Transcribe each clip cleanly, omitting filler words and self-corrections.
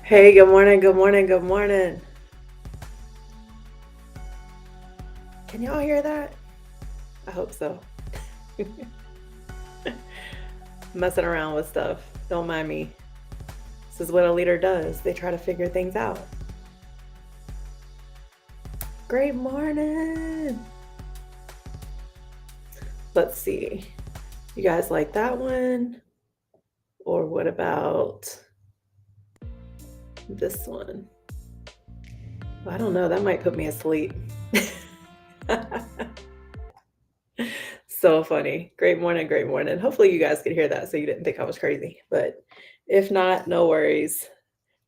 Hey, good morning, good morning, good morning. Can y'all hear that? I hope so. Messing around with stuff. Don't mind me. This is what a leader does. They try to figure things out. Great morning. Let's see. You guys like that one? Or what about this one? I don't know. That might put me asleep. So funny. Great morning, great morning. Hopefully, you guys could hear that so you didn't think I was crazy. But if not, no worries.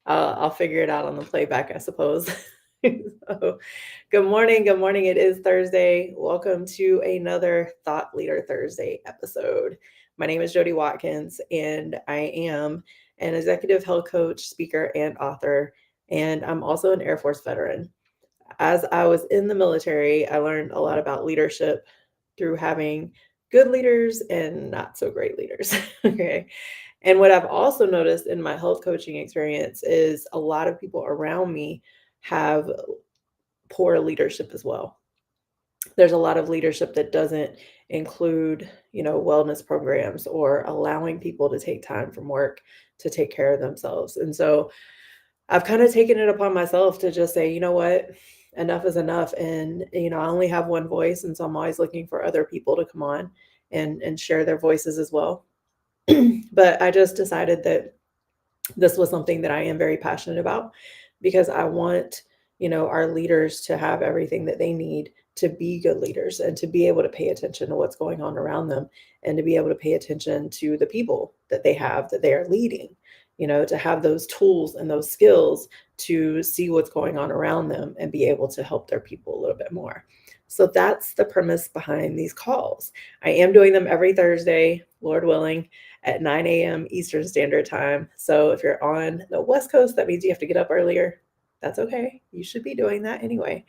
I'll figure it out on the playback, I suppose. So, good morning. Good morning. It is Thursday. Welcome to another Thought Leader Thursday episode. My name is Jody Watkins, and I am an executive health coach, speaker, and author. And I'm also an Air Force veteran. As I was in the military, I learned a lot about leadership through having good leaders and not so great leaders. Okay. And what I've also noticed in my health coaching experience is a lot of people around me have poor leadership as well. There's a lot of leadership that doesn't include, wellness programs or allowing people to take time from work to take care of themselves. And so I've kind of taken it upon myself to just say, you know what, enough is enough. And, I only have one voice. And so I'm always looking for other people to come on and share their voices as well. But I just decided that this was something that I am very passionate about because I want, our leaders to have everything that they need to be good leaders and to be able to pay attention to what's going on around them and to be able to pay attention to the people that they have that they are leading, to have those tools and those skills to see what's going on around them and be able to help their people a little bit more. So that's the premise behind these calls. I am doing them every Thursday, Lord willing, at 9 a.m. Eastern Standard Time. So if you're on the West Coast, that means you have to get up earlier. That's okay. You should be doing that anyway.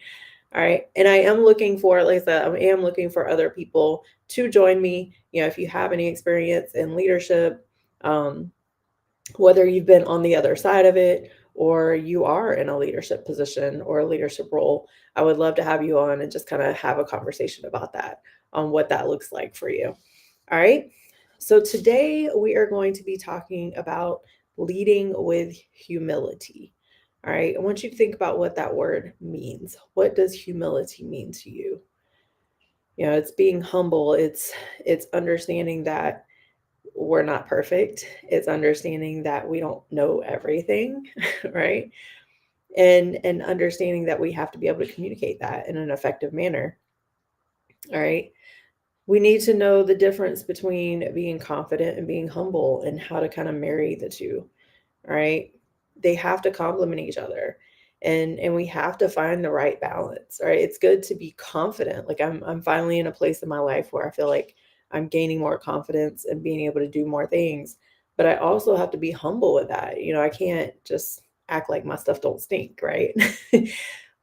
All right. And I am looking for, like I said, I am looking for other people to join me. If you have any experience in leadership, whether you've been on the other side of it or you are in a leadership position or a leadership role, I would love to have you on and just kind of have a conversation about that, on what that looks like for you. All right. So today we are going to be talking about leading with humility. All right. I want you to think about what that word means. What does humility mean to you? It's being humble. It's understanding that we're not perfect. It's understanding that we don't know everything, right? And understanding that we have to be able to communicate that in an effective manner. All right. We need to know the difference between being confident and being humble and how to kind of marry the two. All right. They have to complement each other. And we have to find the right balance. All right. It's good to be confident. Like I'm finally in a place in my life where I feel like I'm gaining more confidence and being able to do more things. But I also have to be humble with that. I can't just act like my stuff don't stink, right?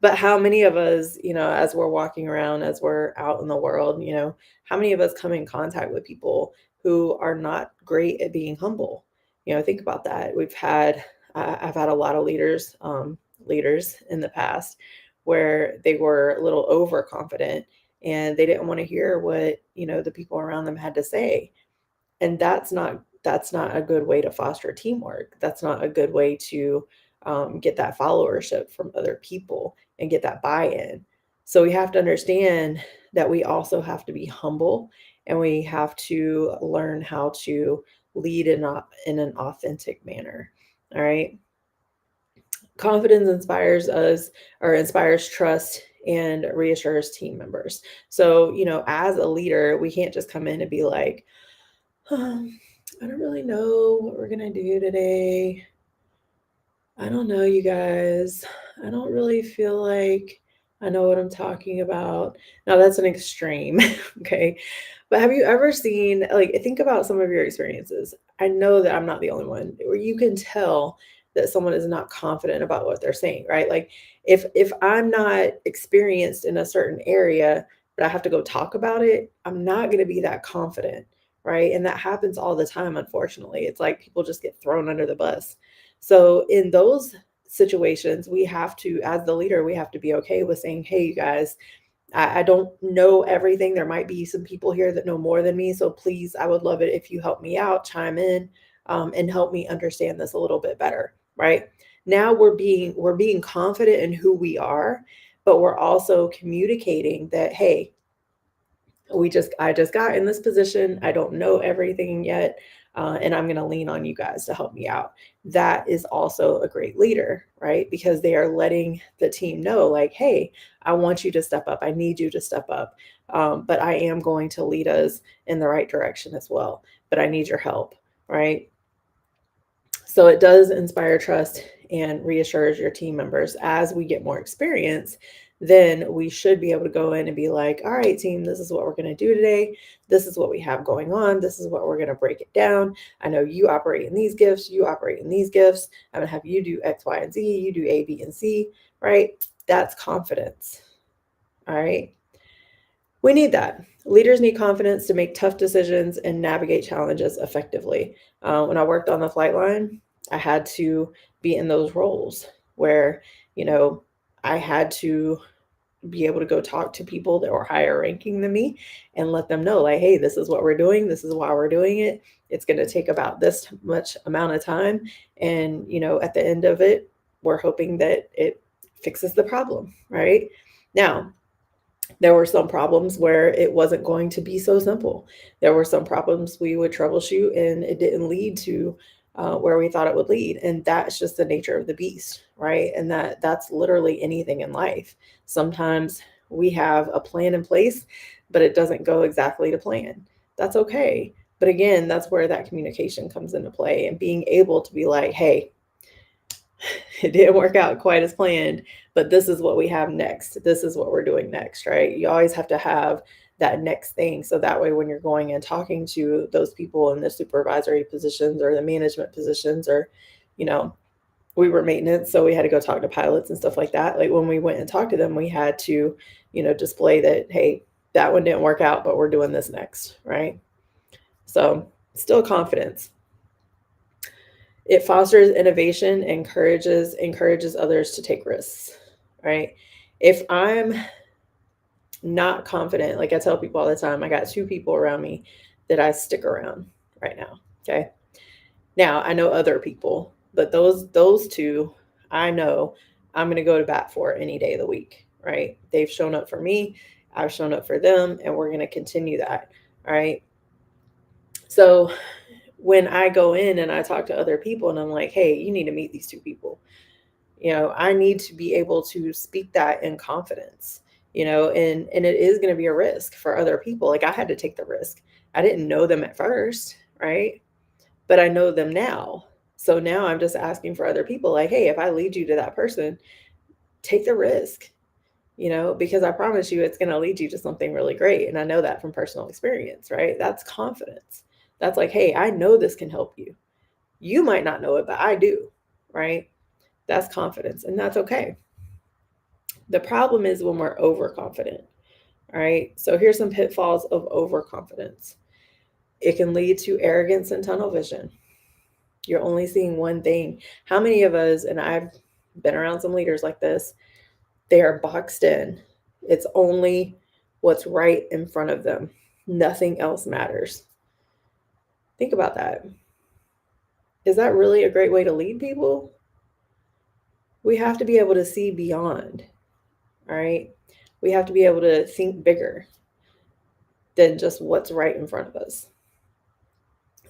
But how many of us, as we're walking around, as we're out in the world, how many of us come in contact with people who are not great at being humble? Think about that. I've had a lot of leaders in the past where they were a little overconfident and they didn't want to hear what, the people around them had to say. And that's not a good way to foster teamwork. That's not a good way to get that followership from other people and get that buy-in. So we have to understand that we also have to be humble and we have to learn how to lead in an authentic manner. All right. Confidence inspires us or inspires trust and reassures team members. So, as a leader, we can't just come in and be like, I don't really know what we're going to do today. I don't know, you guys. I don't really feel like I know what I'm talking about. Now, that's an extreme. Okay. But have you ever seen, like, think about some of your experiences? I know that I'm not the only one where you can tell that someone is not confident about what they're saying, right? Like, if I'm not experienced in a certain area, but I have to go talk about it, I'm not going to be that confident, right? And that happens all the time, unfortunately. It's like people just get thrown under the bus. So in those situations, we have to, as the leader, we have to be okay with saying, hey, you guys, I don't know everything. There might be some people here that know more than me. So please, I would love it if you help me out, chime in, and help me understand this a little bit better. Right now, we're being confident in who we are, but we're also communicating that, hey, I just got in this position. I don't know everything yet. And I'm going to lean on you guys to help me out. That is also a great leader, right? Because they are letting the team know, like, hey, I want you to step up. I need you to step up. But I am going to lead us in the right direction as well. But I need your help, right? So it does inspire trust and reassures your team members. As we get more experience, then we should be able to go in and be like, all right, team, this is what we're going to do today. This is what we have going on. This is what we're going to break it down. I know you operate in these gifts, you operate in these gifts. I'm going to have you do X, Y, and Z, you do A, B, and C, right? That's confidence. All right. We need that. Leaders need confidence to make tough decisions and navigate challenges effectively. When I worked on the flight line, I had to be in those roles where, you know, I had to be able to go talk to people that were higher ranking than me and let them know, like, hey, this is what we're doing. This is why we're doing it. It's going to take about this much amount of time. And, at the end of it, we're hoping that it fixes the problem, right? Now, there were some problems where it wasn't going to be so simple. There were some problems we would troubleshoot and it didn't lead to where we thought it would lead. And that's just the nature of the beast, right? And that's literally anything in life. Sometimes we have a plan in place, but it doesn't go exactly to plan. That's okay. But again, that's where that communication comes into play and being able to be like, hey, it didn't work out quite as planned, but this is what we have next. This is what we're doing next, right? You always have to have that next thing. So that way, when you're going and talking to those people in the supervisory positions or the management positions, or, you know, we were maintenance, so we had to go talk to pilots and stuff like that. Like when we went and talked to them, we had to, display that, hey, that one didn't work out, but we're doing this next, right? So still confidence. It fosters innovation, encourages others to take risks, right? If I'm not confident, like I tell people all the time, I got two people around me that I stick around right now. Okay. Now I know other people, but those two I know I'm going to go to bat for any day of the week, right? They've shown up for me, I've shown up for them, and we're going to continue that, right? So when I go in and I talk to other people and I'm like, hey, you need to meet these two people. I need to be able to speak that in confidence, and it is going to be a risk for other people. Like I had to take the risk. I didn't know them at first, right? But I know them now. So now I'm just asking for other people like, hey, if I lead you to that person, take the risk, because I promise you it's going to lead you to something really great. And I know that from personal experience, right? That's confidence. That's like, hey, I know this can help you. You might not know it, but I do, right? That's confidence, and that's okay. The problem is when we're overconfident, all right? So here's some pitfalls of overconfidence. It can lead to arrogance and tunnel vision. You're only seeing one thing. How many of us, and I've been around some leaders like this, they are boxed in. It's only what's right in front of them. Nothing else matters. Think about that. Is that really a great way to lead people? We have to be able to see beyond, all right? We have to be able to think bigger than just what's right in front of us.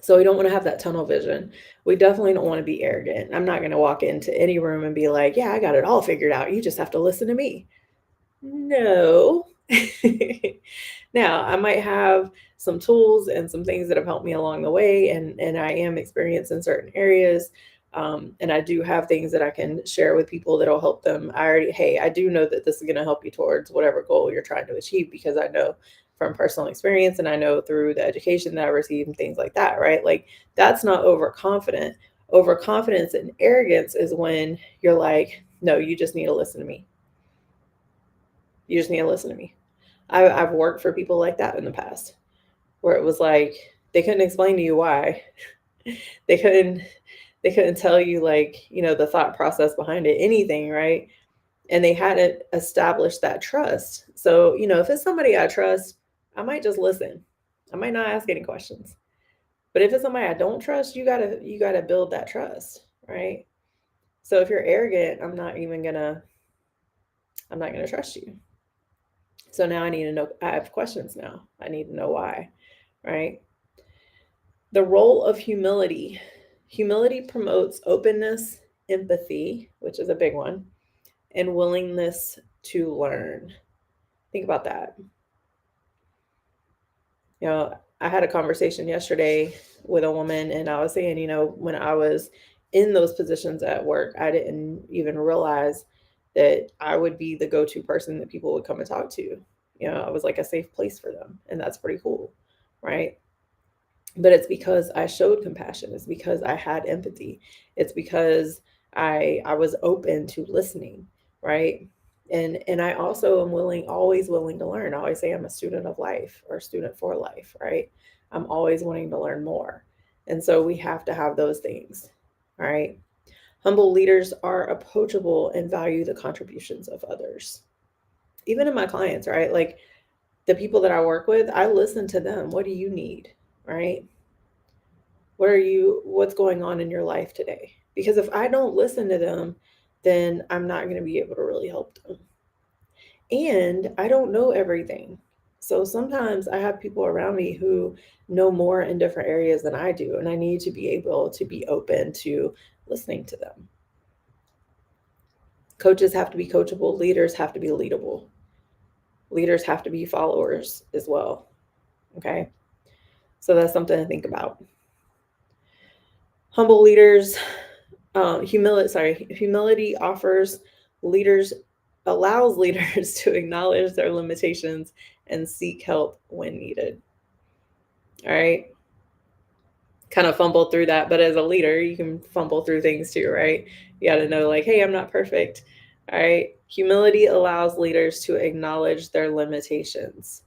So we don't want to have that tunnel vision. We definitely don't want to be arrogant. I'm not going to walk into any room and be like, yeah, I got it all figured out. You just have to listen to me. No. Now, I might have some tools and some things that have helped me along the way, and I am experienced in certain areas. And I do have things that I can share with people that'll help them. Hey, I do know that this is going to help you towards whatever goal you're trying to achieve, because I know from personal experience and I know through the education that I received and things like that, right? Like that's not overconfident. Overconfidence and arrogance is when you're like, no, you just need to listen to me. You just need to listen to me. I've worked for people like that in the past, where it was like they couldn't explain to you why. They couldn't They couldn't tell you, like, the thought process behind it, anything, right? And they hadn't established that trust. So, if it's somebody I trust, I might just listen. I might not ask any questions. But if it's somebody I don't trust, you gotta build that trust, right? So if you're arrogant, I'm not gonna trust you. So now I need to know. I have questions now. I need to know why, right? The role of humility. Humility promotes openness, empathy, which is a big one, and willingness to learn. Think about that. I had a conversation yesterday with a woman, and I was saying, when I was in those positions at work, I didn't even realize that I would be the go to person that people would come and talk to. I was like a safe place for them, and that's pretty cool, right? But it's because I showed compassion. It's because I had empathy. It's because I was open to listening, right? And I also am always willing to learn. I always say I'm a student of life or a student for life, right? I'm always wanting to learn more. And so we have to have those things, right? Humble leaders are approachable and value the contributions of others. Even in my clients, right? Like the people that I work with, I listen to them. What do you need, right? What's going on in your life today? Because if I don't listen to them, then I'm not going to be able to really help them. And I don't know everything. So sometimes I have people around me who know more in different areas than I do, and I need to be able to be open to listening to them. Coaches have to be coachable, leaders have to be leadable. Leaders have to be followers as well. Okay? So that's something to think about. Humble leaders, humility leaders allows leaders to acknowledge their limitations and seek help when needed. All right. Kind of fumbled through that, but as a leader, you can fumble through things too, right? You got to know, like, hey, I'm not perfect. All right. Humility allows leaders to acknowledge their limitations.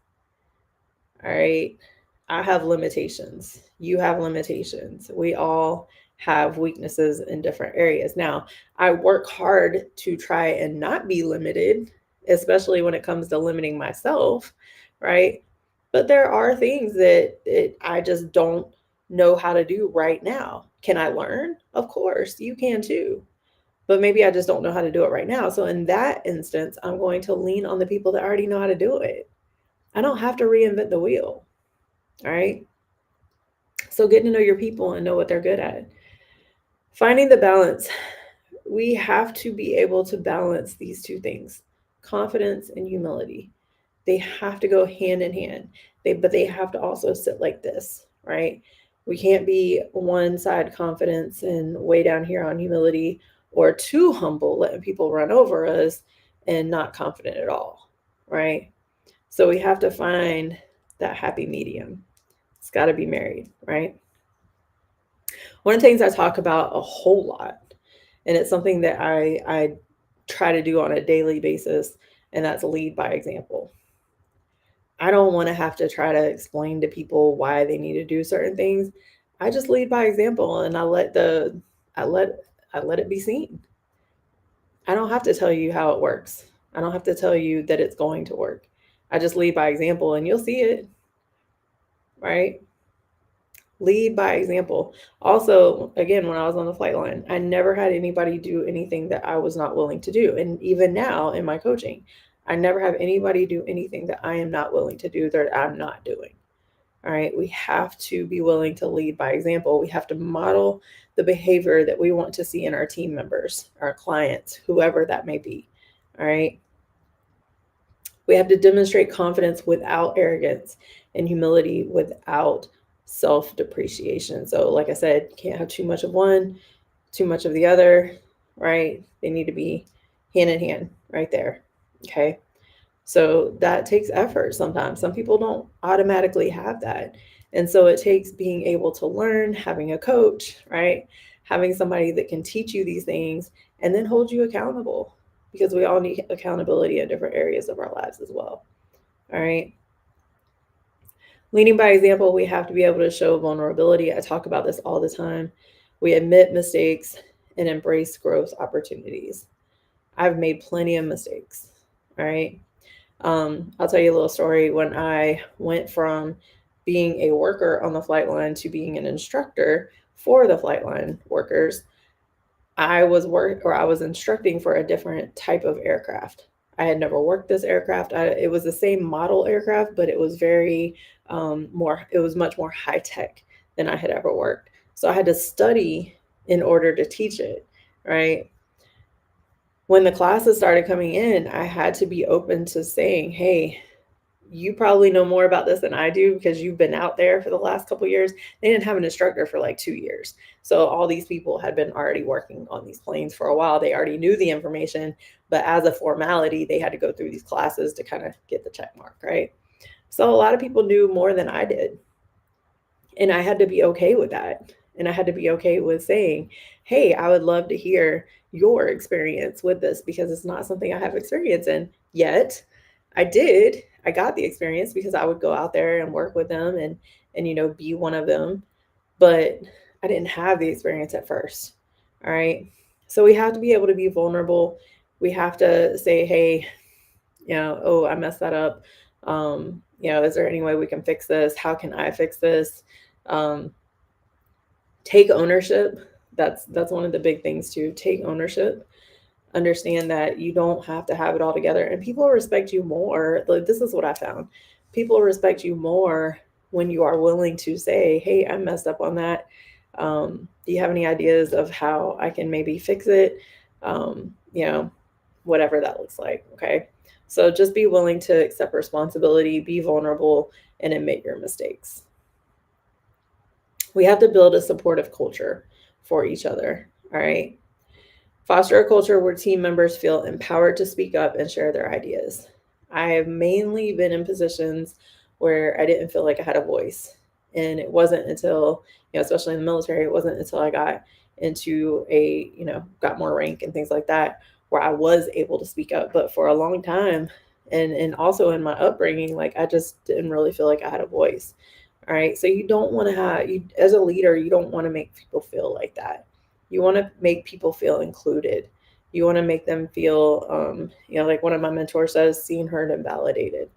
All right. I have limitations. You have limitations. We all have weaknesses in different areas. Now, I work hard to try and not be limited, especially when it comes to limiting myself, right? But there are things that I just don't know how to do right now. Can I learn? Of course, you can too. But maybe I just don't know how to do it right now. So, in that instance, I'm going to lean on the people that already know how to do it. I don't have to reinvent the wheel. All right. So getting to know your people and know what they're good at. Finding the balance. We have to be able to balance these two things, confidence and humility. They have to go hand in hand. But they have to also sit like this, right? We can't be one side confidence and way down here on humility, or too humble, letting people run over us and not confident at all, right? So we have to find that happy medium. It's got to be married, right? One of the things I talk about a whole lot, and it's something that I try to do on a daily basis, and that's lead by example. I don't want to have to try to explain to people why they need to do certain things. I just lead by example, and I let I let it be seen. I don't have to tell you how it works. I don't have to tell you that it's going to work. I just lead by example, and you'll see it, right? Lead by example. Also, again, when I was on the flight line, I never had anybody do anything that I was not willing to do. And even now in my coaching, I never have anybody do anything that I am not willing to do that I'm not doing. All right. We have to be willing to lead by example. We have to model the behavior that we want to see in our team members, our clients, whoever that may be. All right. We have to demonstrate confidence without arrogance and humility without self depreciation. So, like I said, can't have too much of one, too much of the other, right? They need to be hand in hand right there. Okay. So that takes effort sometimes. Some people don't automatically have that. And so it takes being able to learn, having a coach, right? Having somebody that can teach you these things and then hold you accountable, because we all need accountability in different areas of our lives as well. All right. Leading by example, we have to be able to show vulnerability. I talk about this all the time. We admit mistakes and embrace growth opportunities. I've made plenty of mistakes. All right. I'll tell you a little story. When I went from being a worker on the flight line to being an instructor for the flight line workers, I was instructing for a different type of aircraft. I had never worked this aircraft. It was the same model aircraft, but it was very it was much more high tech than I had ever worked. So I had to study in order to teach it, right? When the classes started coming in, I had to be open to saying, hey, you probably know more about this than I do because you've been out there for the last couple of years. They didn't have an instructor for like 2 years. So all these people had been already working on these planes for a while. They already knew the information, but as a formality, they had to go through these classes to kind of get the check mark, right? So a lot of people knew more than I did. And I had to be okay with that. And I had to be okay with saying, hey, I would love to hear your experience with this because it's not something I have experience in yet. I did. I got the experience because I would go out there and work with them and be one of them, but I didn't have the experience at first. All right? So we have to be able to be vulnerable. We have to say, hey, oh, I messed that up. Is there any way we can fix this? How can I fix this? Um, Take ownership. That's one of the big things too. Take ownership. Understand that you don't have to have it all together, and people respect you more. Like, this is what I found. People respect you more when you are willing to say, hey, I messed up on that. Do you have any ideas of how I can maybe fix it? Whatever that looks like. Okay. So just be willing to accept responsibility, be vulnerable, and admit your mistakes. We have to build a supportive culture for each other. All right. Foster a culture where team members feel empowered to speak up and share their ideas. I have mainly been in positions where I didn't feel like I had a voice. And it wasn't until, especially in the military, it wasn't until I got into got more rank and things like that, where I was able to speak up. But for a long time, and also in my upbringing, like I just didn't really feel like I had a voice. All right. So you don't want to as a leader, you don't want to make people feel like that. You want to make people feel included. You want to make them feel, like one of my mentors says, seen, heard, and validated.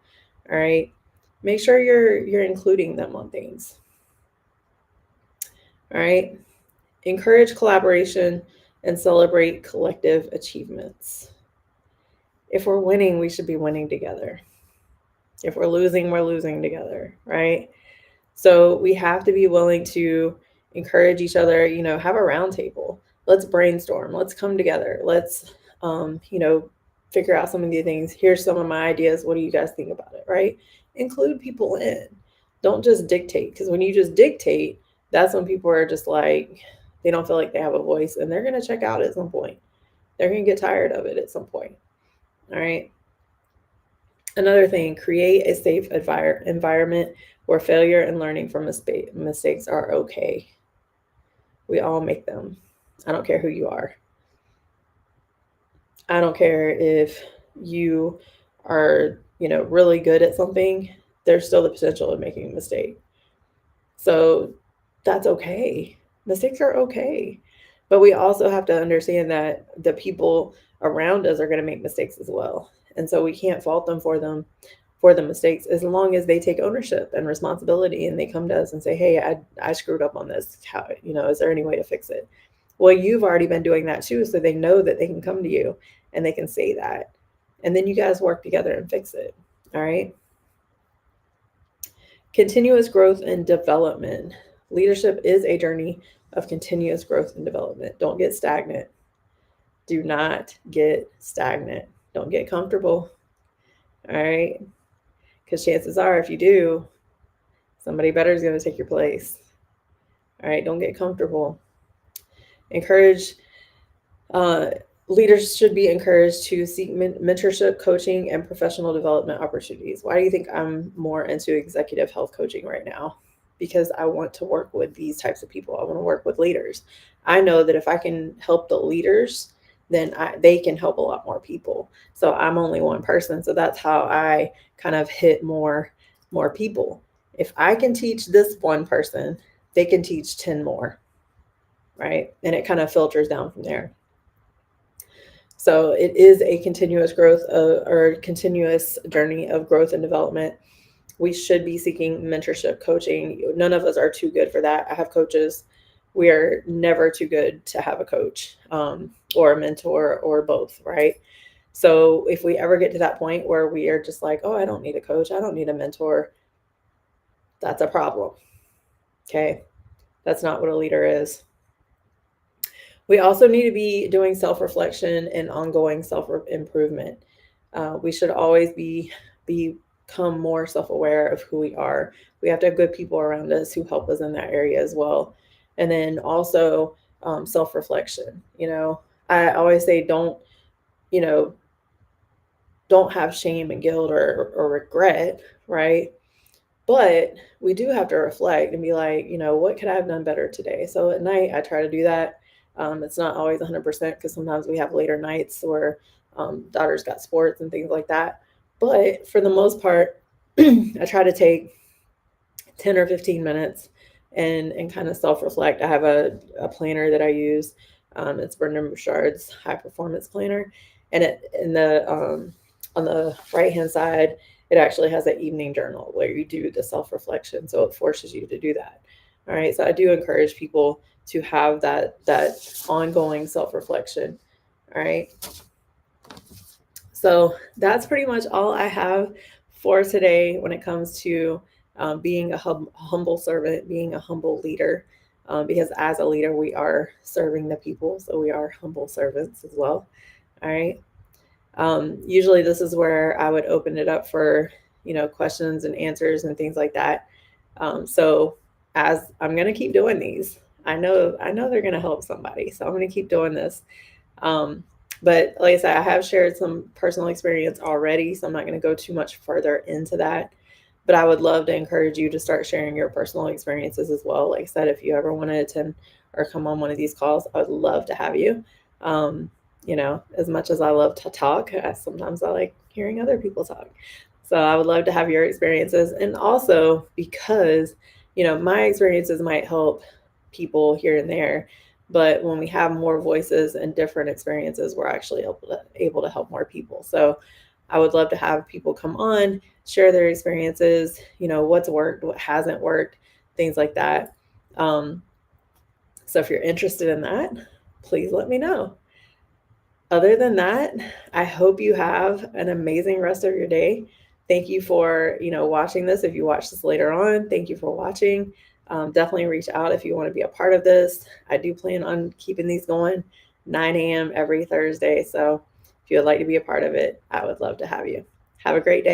All right. Make sure you're including them on things. All right. Encourage collaboration and celebrate collective achievements. If we're winning, we should be winning together. If we're losing together, right? So we have to be willing to encourage each other, have a roundtable. Let's brainstorm. Let's come together. Let's, figure out some of the things. Here's some of my ideas. What do you guys think about it, right? Include people in. Don't just dictate, because when you just dictate, that's when people are just like, they don't feel like they have a voice and they're going to check out at some point. They're going to get tired of it at some point. All right. Another thing, create a safe environment where failure and learning from mistakes are okay. We all make them. I don't care who you are. I don't care if you are, really good at something. There's still the potential of making a mistake. So that's okay. Mistakes are okay. But we also have to understand that the people around us are going to make mistakes as well. And so we can't fault them for the mistakes, as long as they take ownership and responsibility and they come to us and say, hey, I screwed up on this. How, is there any way to fix it? Well, you've already been doing that too. So they know that they can come to you and they can say that. And then you guys work together and fix it. All right. Continuous growth and development. Leadership is a journey of continuous growth and development. Don't get stagnant. Do not get stagnant. Don't get comfortable. All right. Because chances are, if you do, somebody better is going to take your place. All right. Don't get comfortable. Leaders should be encouraged to seek mentorship, coaching, and professional development opportunities. Why do you think I'm more into executive health coaching right now? Because I want to work with these types of people. I want to work with leaders. I know that if I can help the leaders, then they can help a lot more people. So I'm only one person. So that's how I kind of hit more people. If I can teach this one person, they can teach 10 more. right? And it kind of filters down from there. So it is a continuous growth or continuous journey of growth and development. We should be seeking mentorship, coaching. None of us are too good for that. I have coaches. We are never too good to have a coach, or a mentor, or both, right? So if we ever get to that point where we are just like, oh, I don't need a coach, I don't need a mentor, that's a problem. Okay. That's not what a leader is. We also need to be doing self reflection and ongoing self improvement. We should always become more self aware of who we are. We have to have good people around us who help us in that area as well. And then also self reflection. I always say you know, don't have shame and guilt or regret, right? But we do have to reflect and be like, what could I have done better today? So at night, I try to do that. It's not always 100% because sometimes we have later nights where daughter's got sports and things like that. But for the most part, I try to take 10 or 15 minutes and kind of self reflect. I have a planner that I use. It's Brendan Bouchard's high performance planner. And on the right hand side, it actually has an evening journal where you do the self reflection. So it forces you to do that. All right. So I do encourage people to have that ongoing self reflection. All right. So that's pretty much all I have for today when it comes to being a humble servant, being a humble leader. Because as a leader, we are serving the people, so we are humble servants as well. All right. Usually, this is where I would open it up for questions and answers and things like that. So as I'm gonna keep doing these, I know they're gonna help somebody, so I'm gonna keep doing this. Um, but like I said, I have shared some personal experience already, so I'm not going to go too much further into that. But I would love to encourage you to start sharing your personal experiences as well. Like I said, if you ever want to attend or come on one of these calls, I would love to have you. As much as I love to talk, sometimes I like hearing other people talk. So I would love to have your experiences. And also because, my experiences might help people here and there, but when we have more voices and different experiences, we're actually able to help more people. So I would love to have people come on, share their experiences, what's worked, what hasn't worked, things like that. So if you're interested in that, please let me know. Other than that, I hope you have an amazing rest of your day. Thank you for watching this. If you watch this later on, thank you for watching. Definitely reach out if you want to be a part of this. I do plan on keeping these going 9 a.m. every Thursday. So if you would like to be a part of it, I would love to have you. Have a great day.